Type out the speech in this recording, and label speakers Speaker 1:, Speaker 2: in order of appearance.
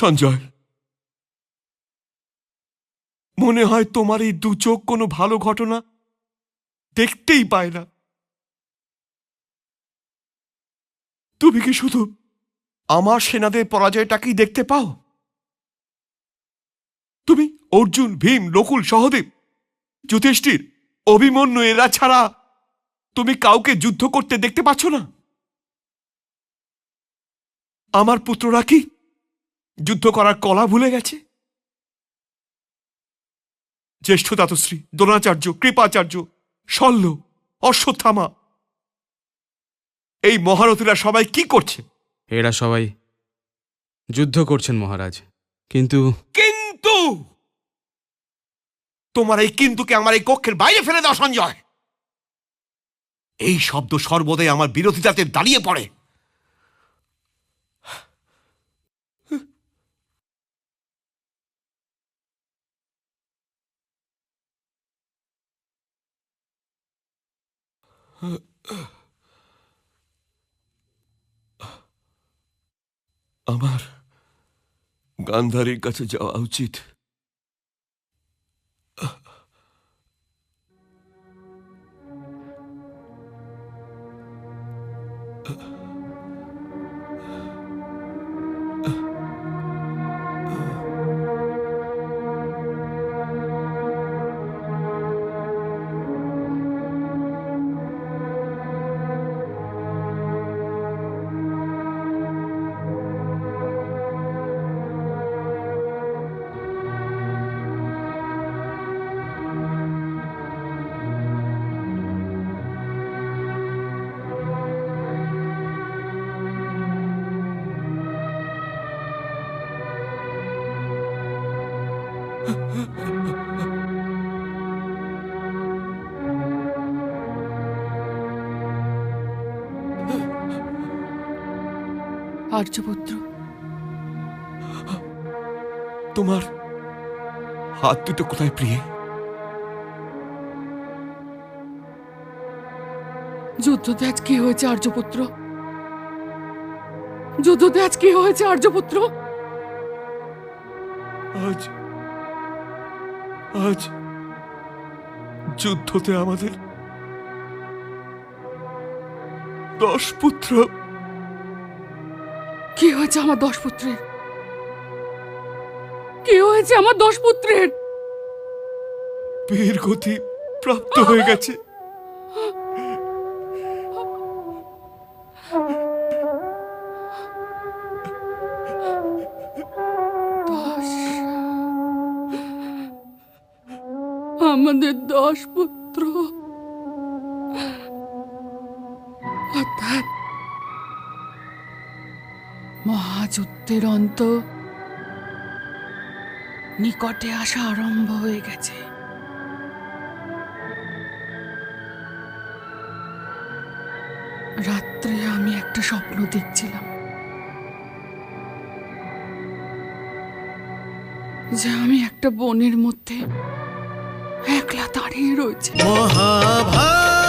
Speaker 1: সঞ্জয়, মনে হয় তোমার এই দু চোখ কোনো ভালো ঘটনা দেখতেই পায় না। তুমি কি শুধু আমার সেনাদের পরাজয়টাকেই দেখতে পাও? তুমি অর্জুন, ভীম, নকুল, সহদেব, যুধিষ্ঠির, অভিমন্যু এরা ছাড়া তুমি কাউকে যুদ্ধ করতে দেখতে পাচ্ছ না? আমার পুত্ররা কি যুদ্ধ করার কলা ভুলে গেছে? জ্যেষ্ঠ দাতশ্রী, দ্রোণাচার্য, কৃপাচার্য, শল্য, অশ্বত্থামা, এই মহারথীরা সবাই কি করছে?
Speaker 2: এরা সবাই যুদ্ধ করছেন মহারাজ। কিন্তু
Speaker 1: কিন্তু তোমার এই কিন্তুকে আমার এই কক্ষের বাইরে ফেলে দাও সঞ্জয়। এই শব্দ সর্বদাই আমার বিরোধিতাতে দাঁড়িয়ে পড়ে। আমার গান্ধারীর কাছে যাওয়া উচিত।
Speaker 3: আর্যপুত্র,
Speaker 1: তোমার হাত দুটো কোথায় প্রিয়ে?
Speaker 3: যুদ্ধতে আজ কি হয়েছে আর্যপুত্র? যুদ্ধতে আজ কি হয়েছে আর্যপুত্র?
Speaker 1: আজ আজ যুদ্ধতে আমাদের 10 পুত্র।
Speaker 3: কি হয়েছে আমার 10 পুত্রের? কি হয়েছে আমার 10 পুত্রের?
Speaker 1: বীর গতি প্রাপ্ত হয়ে গেছে।
Speaker 3: আমাদের 10 পুত্র, অর্থাৎ মহাযুদ্ধের অন্ত নিকটে আসা আরম্ভ হয়ে গেছে। রাত্রে আমি একটা স্বপ্ন দেখছিলাম যে আমি একটা বনের মধ্যে একলা দাঁড়িয়ে রয়েছে।
Speaker 4: মহাভারত।